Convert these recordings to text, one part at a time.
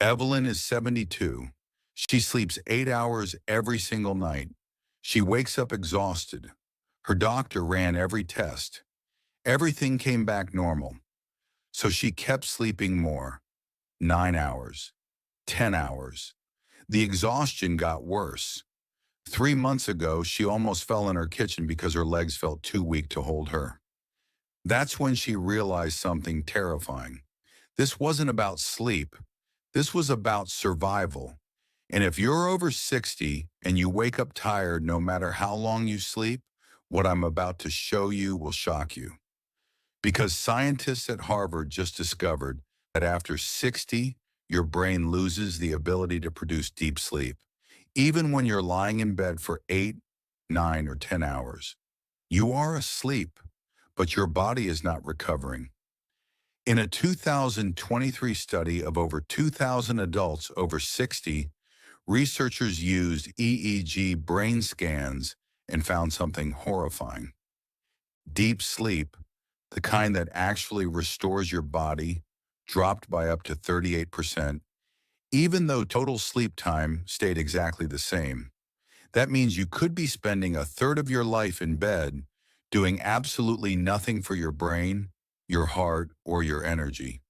Evelyn is 72. She sleeps 8 hours every single night. She wakes up exhausted. Her doctor ran every test. Everything came back normal. So she kept sleeping more. 9 hours. 10 hours. The exhaustion got worse. 3 months ago, she almost fell in her kitchen because her legs felt too weak to hold her. That's when she realized something terrifying. This wasn't about sleep. This was about survival. And if you're over 60 and you wake up tired no matter how long you sleep, what I'm about to show you will shock you. Because scientists at Harvard just discovered that after 60, your brain loses the ability to produce deep sleep, even when you're lying in bed for 8, 9, or 10 hours. You are asleep, but your body is not recovering. In a 2023 study of over 2,000 adults over 60, researchers used EEG brain scans and found something horrifying. Deep sleep, the kind that actually restores your body, dropped by up to 38%, even though total sleep time stayed exactly the same. That means you could be spending a third of your life in bed doing absolutely nothing for your brain, your heart, or your energy.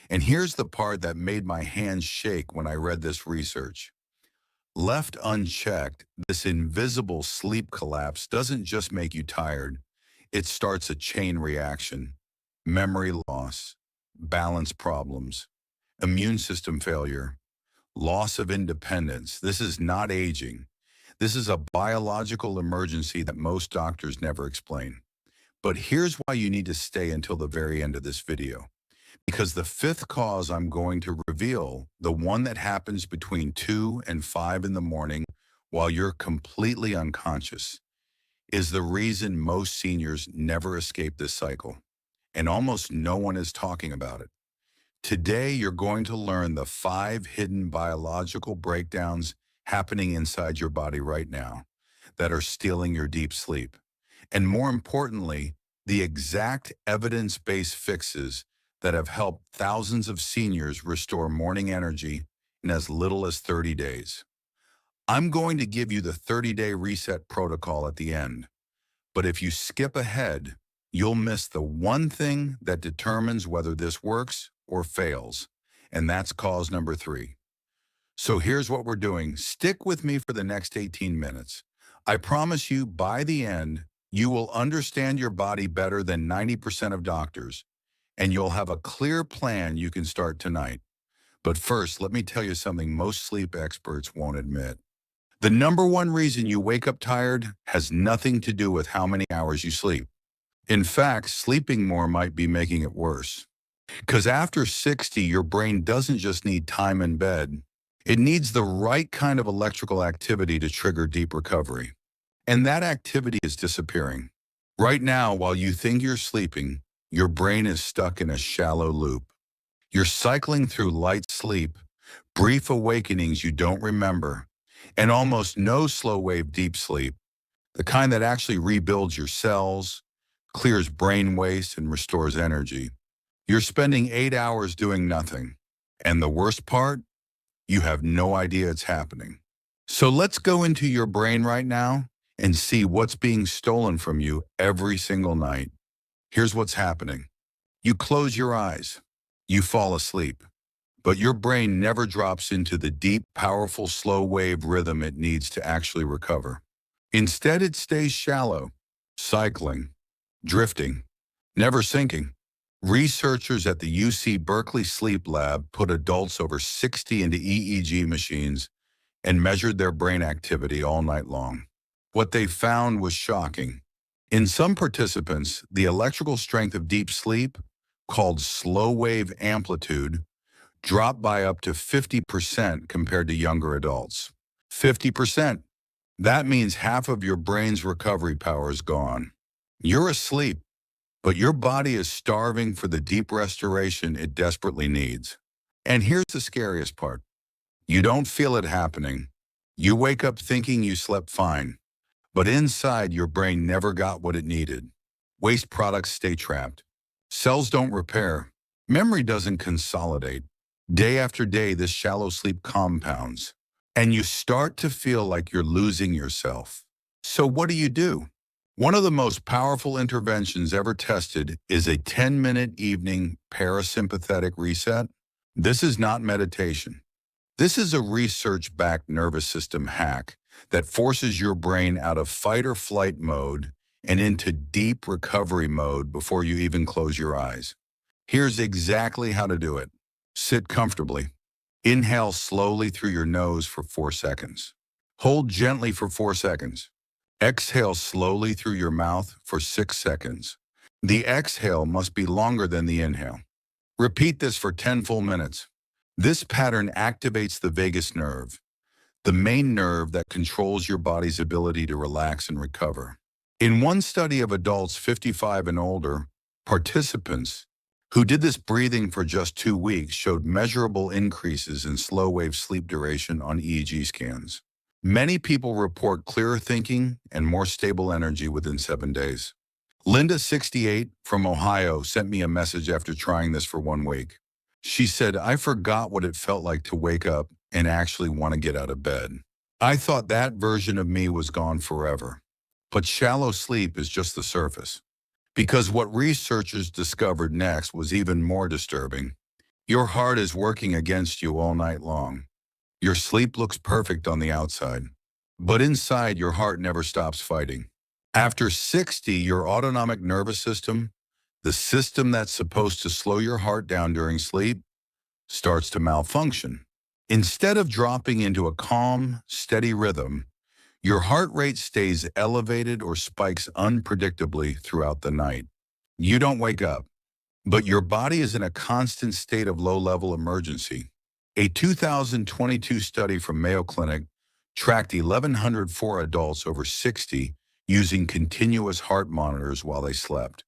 And here's the part that made my hands shake when I read this research. Left unchecked, this invisible sleep collapse doesn't just make you tired. It starts a chain reaction: memory loss, balance problems, immune system failure, loss of independence. This is not aging. This is a biological emergency that most doctors never explain. But here's why you need to stay until the very end of this video. Because the fifth cause I'm going to reveal, the one that happens between 2 and 5 in the morning while you're completely unconscious, is the reason most seniors never escape this cycle. And almost no one is talking about it. Today, you're going to learn the 5 hidden biological breakdowns happening inside your body right now that are stealing your deep sleep. And more importantly, the exact evidence-based fixes that have helped thousands of seniors restore morning energy in as little as 30 days. I'm going to give you the 30-day reset protocol at the end. But if you skip ahead, you'll miss the one thing that determines whether this works or fails. And that's cause number 3. So here's what we're doing. Stick with me for the next 18 minutes. I promise you, by the end, you will understand your body better than 90% of doctors, and you'll have a clear plan you can start tonight. But first, let me tell you something most sleep experts won't admit. The number one reason you wake up tired has nothing to do with how many hours you sleep. In fact, sleeping more might be making it worse. Because after 60, your brain doesn't just need time in bed. It needs the right kind of electrical activity to trigger deep recovery. And that activity is disappearing. Right now, while you think you're sleeping, your brain is stuck in a shallow loop. You're cycling through light sleep, brief awakenings you don't remember, and almost no slow-wave deep sleep, the kind that actually rebuilds your cells, clears brain waste, and restores energy. You're spending 8 hours doing nothing. And the worst part? You have no idea it's happening. So let's go into your brain right now and see what's being stolen from you every single night. Here's what's happening. You close your eyes. You fall asleep. But your brain never drops into the deep, powerful, slow-wave rhythm it needs to actually recover. Instead, it stays shallow, cycling, drifting, never sinking. Researchers at the UC Berkeley Sleep Lab put adults over 60 into EEG machines and measured their brain activity all night long. What they found was shocking. In some participants, the electrical strength of deep sleep, called slow-wave amplitude, dropped by up to 50% compared to younger adults. 50%. That means half of your brain's recovery power is gone. You're asleep, but your body is starving for the deep restoration it desperately needs. And here's the scariest part. You don't feel it happening. You wake up thinking you slept fine, but inside your brain never got what it needed. Waste products stay trapped. Cells don't repair. Memory doesn't consolidate. Day after day, this shallow sleep compounds, and you start to feel like you're losing yourself. So what do? One of the most powerful interventions ever tested is a 10-minute evening parasympathetic reset. This is not meditation. This is a research-backed nervous system hack that forces your brain out of fight or flight mode and into deep recovery mode before you even close your eyes. Here's exactly how to do it. Sit comfortably. Inhale slowly through your nose for 4 seconds. Hold gently for 4 seconds. Exhale slowly through your mouth for 6 seconds. The exhale must be longer than the inhale. Repeat this for 10 full minutes. This pattern activates the vagus nerve, the main nerve that controls your body's ability to relax and recover. In one study of adults 55 and older, participants who did this breathing for just 2 weeks showed measurable increases in slow-wave sleep duration on EEG scans. Many people report clearer thinking and more stable energy within 7 days. Linda, 68, from Ohio, sent me a message after trying this for 1 week. She said, "I forgot what it felt like to wake up and actually want to get out of bed. I thought that version of me was gone forever." But shallow sleep is just the surface. Because what researchers discovered next was even more disturbing. Your heart is working against you all night long. Your sleep looks perfect on the outside, but inside your heart never stops fighting. After 60, your autonomic nervous system, the system that's supposed to slow your heart down during sleep, starts to malfunction. Instead of dropping into a calm, steady rhythm, your heart rate stays elevated or spikes unpredictably throughout the night. You don't wake up, but your body is in a constant state of low-level emergency. A 2022 study from Mayo Clinic tracked 1,104 adults over 60 using continuous heart monitors while they slept.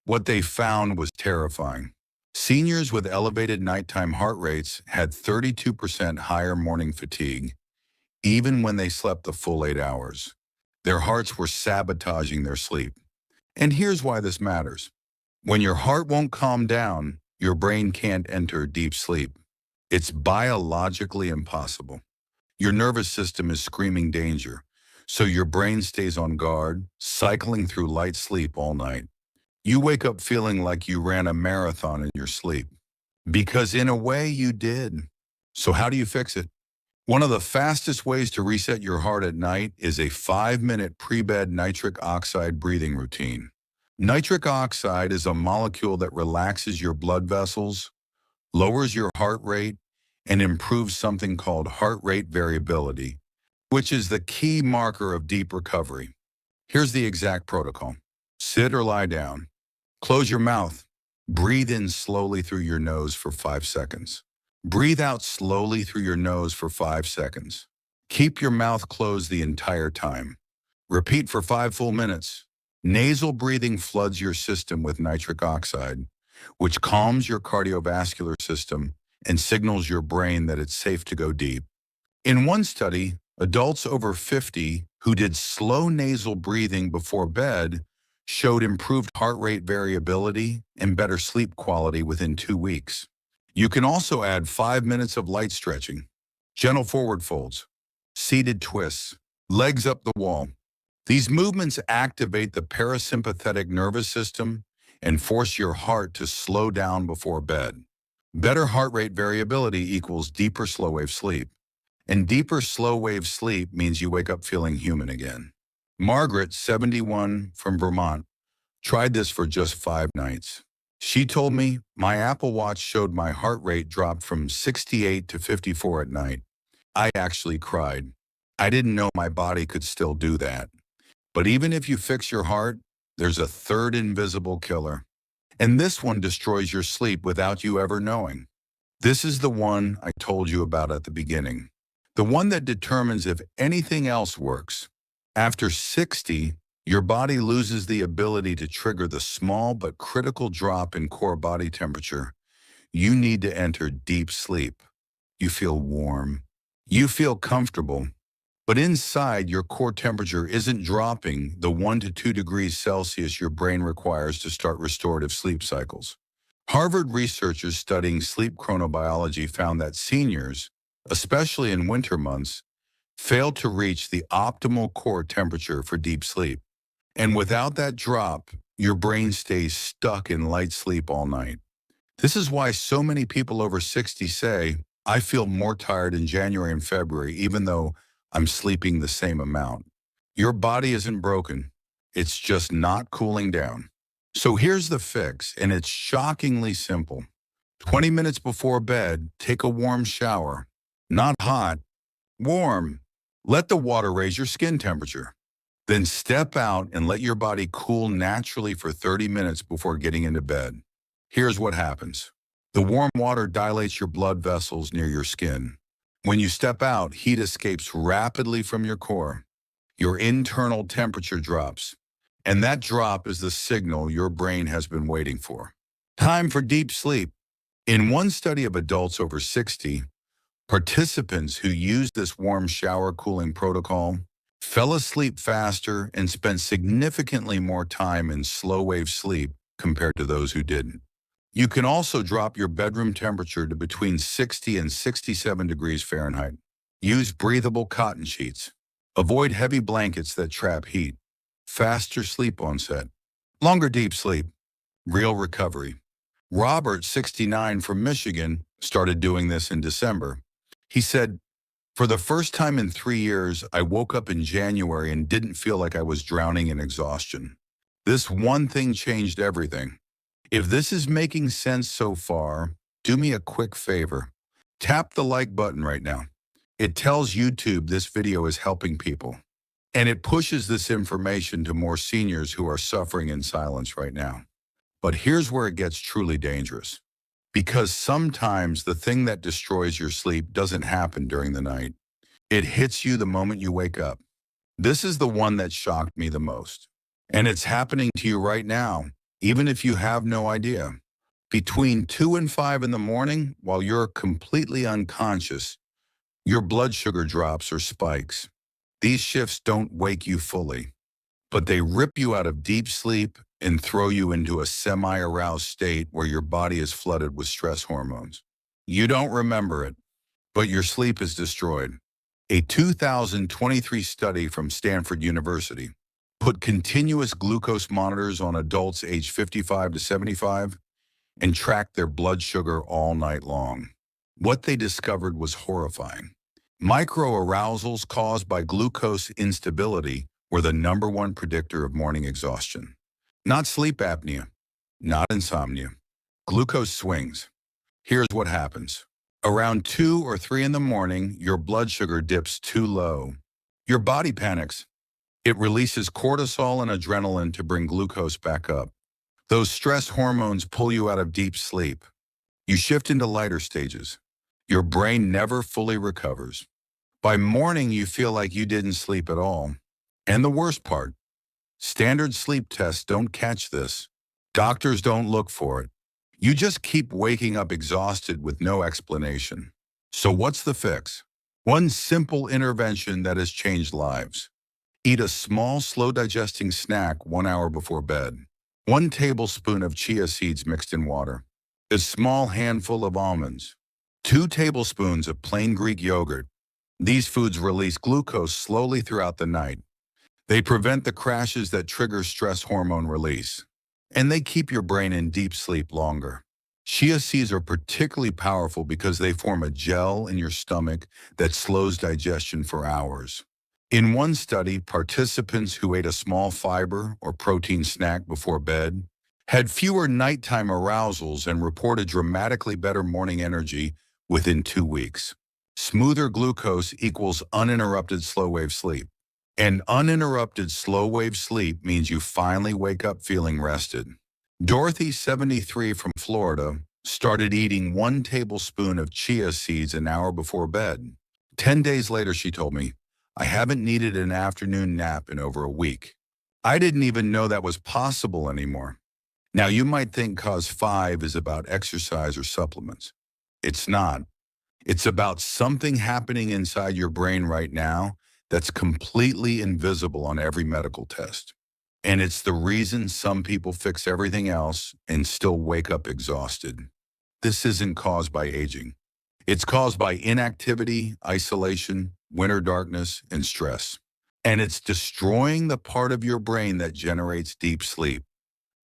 What they found was terrifying. Seniors with elevated nighttime heart rates had 32% higher morning fatigue, even when they slept the full 8 hours. Their hearts were sabotaging their sleep. And here's why this matters. When your heart won't calm down, your brain can't enter deep sleep. It's biologically impossible. Your nervous system is screaming danger, so your brain stays on guard, cycling through light sleep all night. You wake up feeling like you ran a marathon in your sleep. Because in a way you did. So how do you fix it? One of the fastest ways to reset your heart at night is a 5-minute pre-bed nitric oxide breathing routine. Nitric oxide is a molecule that relaxes your blood vessels, lowers your heart rate, and improves something called heart rate variability, which is the key marker of deep recovery. Here's the exact protocol. Sit or lie down. Close your mouth. Breathe in slowly through your nose for 5 seconds. Breathe out slowly through your nose for 5 seconds. Keep your mouth closed the entire time. Repeat for 5 full minutes. Nasal breathing floods your system with nitric oxide, which calms your cardiovascular system and signals your brain that it's safe to go deep. In one study, adults over 50 who did slow nasal breathing before bed showed improved heart rate variability and better sleep quality within 2 weeks. You can also add 5 minutes of light stretching, gentle forward folds, seated twists, legs up the wall. These movements activate the parasympathetic nervous system and force your heart to slow down before bed. Better heart rate variability equals deeper slow-wave sleep. And deeper slow-wave sleep means you wake up feeling human again. Margaret, 71, from Vermont, tried this for just 5 nights. She told me, "My Apple Watch showed my heart rate dropped from 68 to 54 at night. I actually cried. I didn't know my body could still do that." But even if you fix your heart, there's a third invisible killer. And this one destroys your sleep without you ever knowing. This is the one I told you about at the beginning. The one that determines if anything else works. After 60, your body loses the ability to trigger the small but critical drop in core body temperature. You need to enter deep sleep. You feel warm. You feel comfortable. But inside, your core temperature isn't dropping the 1 to 2 degrees Celsius your brain requires to start restorative sleep cycles. Harvard researchers studying sleep chronobiology found that seniors, especially in winter months, fail to reach the optimal core temperature for deep sleep. And without that drop, your brain stays stuck in light sleep all night. This is why so many people over 60 say, I feel more tired in January and February, even though I'm sleeping the same amount. Your body isn't broken. It's just not cooling down. So here's the fix, and it's shockingly simple. 20 minutes before bed, take a warm shower. Not hot, warm. Let the water raise your skin temperature. Then step out and let your body cool naturally for 30 minutes before getting into bed. Here's what happens. The warm water dilates your blood vessels near your skin. When you step out, heat escapes rapidly from your core. Your internal temperature drops. And that drop is the signal your brain has been waiting for. Time for deep sleep. In one study of adults over 60, participants who used this warm shower cooling protocol fell asleep faster and spent significantly more time in slow-wave sleep compared to those who didn't. You can also drop your bedroom temperature to between 60 and 67 degrees Fahrenheit. Use breathable cotton sheets. Avoid heavy blankets that trap heat. Faster sleep onset. Longer deep sleep. Real recovery. Robert, 69, from Michigan, started doing this in December. He said, for the first time in 3 years, I woke up in January and didn't feel like I was drowning in exhaustion. This one thing changed everything. If this is making sense so far, do me a quick favor. Tap the like button right now. It tells YouTube this video is helping people. And it pushes this information to more seniors who are suffering in silence right now. But here's where it gets truly dangerous. Because sometimes the thing that destroys your sleep doesn't happen during the night. It hits you the moment you wake up. This is the one that shocked me the most. And it's happening to you right now, even if you have no idea. Between 2 and 5 in the morning, while you're completely unconscious, your blood sugar drops or spikes. These shifts don't wake you fully, but they rip you out of deep sleep and throw you into a semi-aroused state where your body is flooded with stress hormones. You don't remember it, but your sleep is destroyed. A 2023 study from Stanford University put continuous glucose monitors on adults aged 55 to 75 and tracked their blood sugar all night long. What they discovered was horrifying. Microarousals caused by glucose instability were the #1 predictor of morning exhaustion. Not sleep apnea, not insomnia. Glucose swings. Here's what happens. Around 2 or 3 in the morning, your blood sugar dips too low. Your body panics. It releases cortisol and adrenaline to bring glucose back up. Those stress hormones pull you out of deep sleep. You shift into lighter stages. Your brain never fully recovers. By morning, you feel like you didn't sleep at all. And the worst part, standard sleep tests don't catch this. Doctors don't look for it. You just keep waking up exhausted with no explanation. So what's the fix? One simple intervention that has changed lives. Eat a small, slow-digesting snack 1 hour before bed. 1 tablespoon of chia seeds mixed in water. A small handful of almonds. 2 tablespoons of plain Greek yogurt. These foods release glucose slowly throughout the night. They prevent the crashes that trigger stress hormone release. And they keep your brain in deep sleep longer. Chia seeds are particularly powerful because they form a gel in your stomach that slows digestion for hours. In one study, participants who ate a small fiber or protein snack before bed had fewer nighttime arousals and reported dramatically better morning energy within 2 weeks. Smoother glucose equals uninterrupted slow-wave sleep. And uninterrupted slow-wave sleep means you finally wake up feeling rested. Dorothy, 73, from Florida, started eating 1 tablespoon of chia seeds an hour before bed. 10 days later, she told me, I haven't needed an afternoon nap in over a week. I didn't even know that was possible anymore. Now, you might think cause 5 is about exercise or supplements. It's not. It's about something happening inside your brain right now that's completely invisible on every medical test. And it's the reason some people fix everything else and still wake up exhausted. This isn't caused by aging. It's caused by inactivity, isolation, winter darkness, and stress. And it's destroying the part of your brain that generates deep sleep.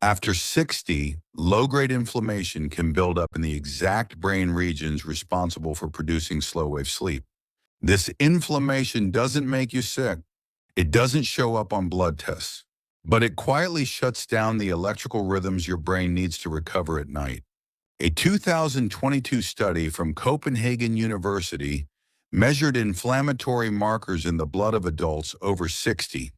After 60, low-grade inflammation can build up in the exact brain regions responsible for producing slow-wave sleep. This inflammation doesn't make you sick. It doesn't show up on blood tests, but it quietly shuts down the electrical rhythms your brain needs to recover at night. A 2022 study from Copenhagen University measured inflammatory markers in the blood of adults over 60.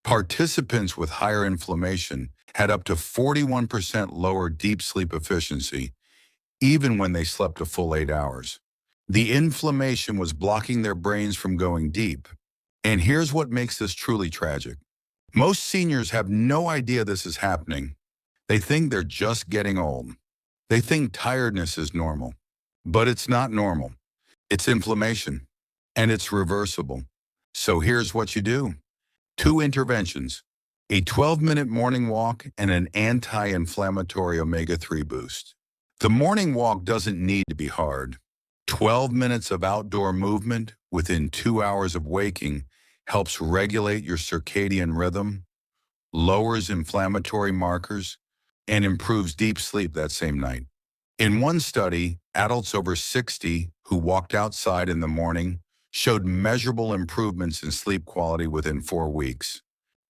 Participants with higher inflammation had up to 41% lower deep sleep efficiency, even when they slept a full 8 hours. The inflammation was blocking their brains from going deep. And here's what makes this truly tragic. Most seniors have no idea this is happening. They think they're just getting old. They think tiredness is normal. But it's not normal. It's inflammation. And it's reversible. So here's what you do. 2 interventions. A 12-minute morning walk and an anti-inflammatory omega-3 boost. The morning walk doesn't need to be hard. 12 minutes of outdoor movement within 2 hours of waking helps regulate your circadian rhythm, lowers inflammatory markers, and improves deep sleep that same night. In one study, adults over 60 who walked outside in the morning showed measurable improvements in sleep quality within 4 weeks.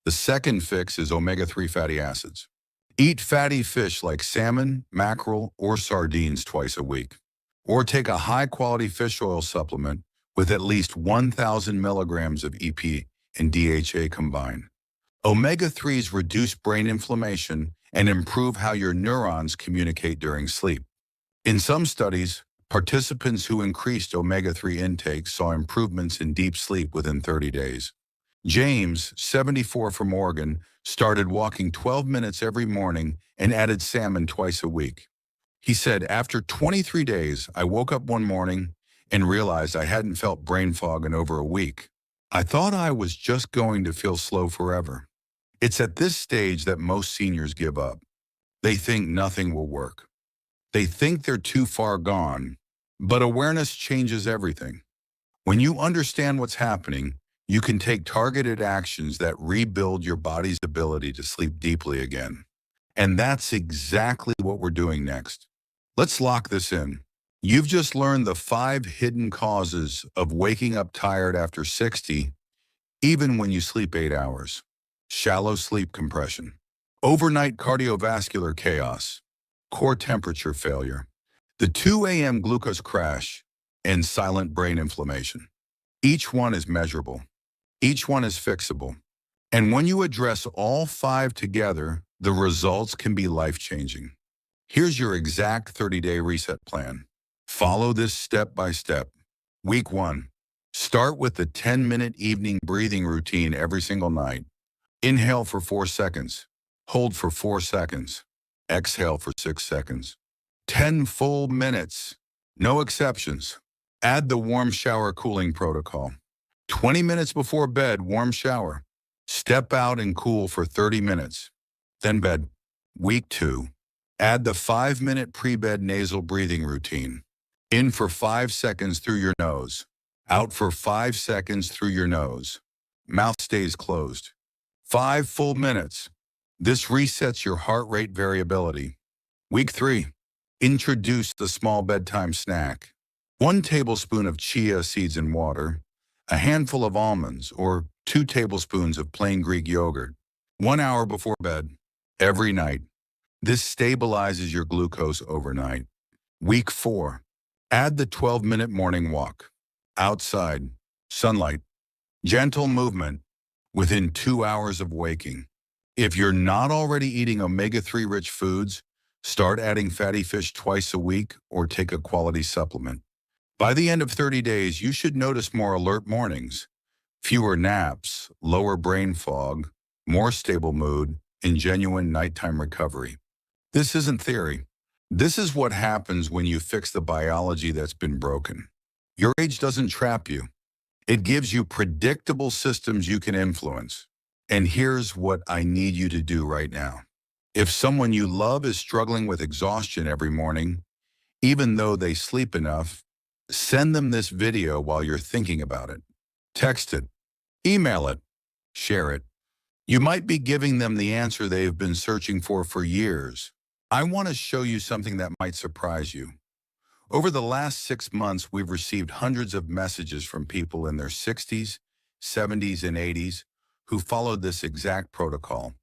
The second fix is omega-3 fatty acids. Eat fatty fish like salmon, mackerel, or sardines twice a week. Or take a high-quality fish oil supplement with at least 1,000 milligrams of EP and DHA combined. Omega-3s reduce brain inflammation and improve how your neurons communicate during sleep. In some studies, participants who increased omega-3 intake saw improvements in deep sleep within 30 days. James, 74 from Oregon, started walking 12 minutes every morning and added salmon twice a week. He said, after 23 days, I woke up one morning and realized I hadn't felt brain fog in over a week. I thought I was just going to feel slow forever. It's at this stage that most seniors give up. They think nothing will work. They think they're too far gone, but awareness changes everything. When you understand what's happening, you can take targeted actions that rebuild your body's ability to sleep deeply again. And that's exactly what we're doing next. Let's lock this in. You've just learned the 5 hidden causes of waking up tired after 60, even when you sleep 8 hours. Shallow sleep compression, overnight cardiovascular chaos, core temperature failure, the 2 a.m. glucose crash, and silent brain inflammation. Each one is measurable. Each one is fixable. And when you address all 5 together, the results can be life-changing. Here's your exact 30-day reset plan. Follow this step by step. Week 1. Start with the 10-minute evening breathing routine every single night. Inhale for 4 seconds. Hold for 4 seconds. Exhale for 6 seconds. 10 full minutes. No exceptions. Add the warm shower cooling protocol. 20 minutes before bed, warm shower. Step out and cool for 30 minutes. Then bed. Week 2. Add the 5-minute pre-bed nasal breathing routine. In for 5 seconds through your nose. Out for 5 seconds through your nose. Mouth stays closed. 5 full minutes. This resets your heart rate variability. Week 3. Introduce the small bedtime snack. 1 tablespoon of chia seeds in water, a handful of almonds, or 2 tablespoons of plain Greek yogurt. 1 hour before bed, every night. This stabilizes your glucose overnight. Week 4. Add the 12-minute morning walk. Outside, sunlight, gentle movement, within 2 hours of waking. If you're not already eating omega-3 rich foods, start adding fatty fish twice a week or take a quality supplement. By the end of 30 days, you should notice more alert mornings, fewer naps, lower brain fog, more stable mood, and genuine nighttime recovery. This isn't theory. This is what happens when you fix the biology that's been broken. Your age doesn't trap you. It gives you predictable systems you can influence. And here's what I need you to do right now. If someone you love is struggling with exhaustion every morning, even though they sleep enough, send them this video while you're thinking about it. Text it, email it, share it. You might be giving them the answer they've been searching for years. I want to show you something that might surprise you. Over the last 6 months, we've received hundreds of messages from people in their 60s, 70s, and 80s who followed this exact protocol,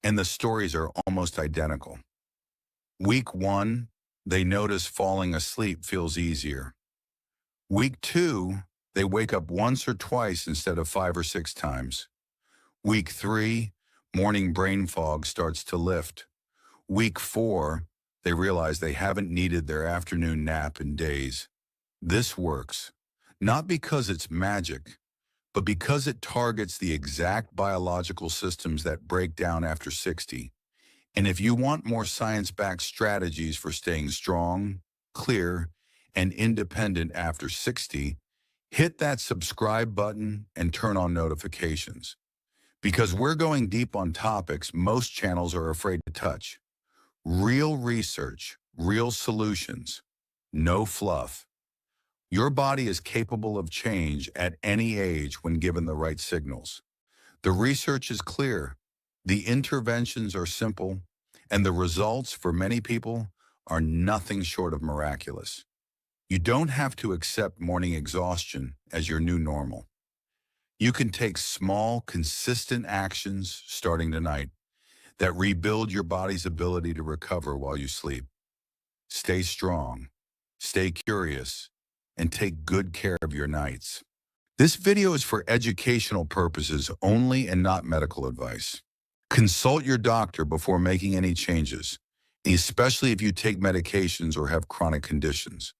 and the stories are almost identical. Week 1, they notice falling asleep feels easier. Week 2, they wake up once or twice instead of 5 or 6 times. Week 3, morning brain fog starts to lift. Week 4, they realize they haven't needed their afternoon nap in days. This works, not because it's magic, but because it targets the exact biological systems that break down after 60. And if you want more science-backed strategies for staying strong, clear, and independent after 60, hit that subscribe button and turn on notifications. Because we're going deep on topics most channels are afraid to touch. Real research, real solutions, no fluff. Your body is capable of change at any age when given the right signals. The research is clear, the interventions are simple, and the results for many people are nothing short of miraculous. You don't have to accept morning exhaustion as your new normal. You can take small, consistent actions starting tonight that rebuild your body's ability to recover while you sleep. Stay strong, stay curious, and take good care of your nights. This video is for educational purposes only and not medical advice. Consult your doctor before making any changes, especially if you take medications or have chronic conditions.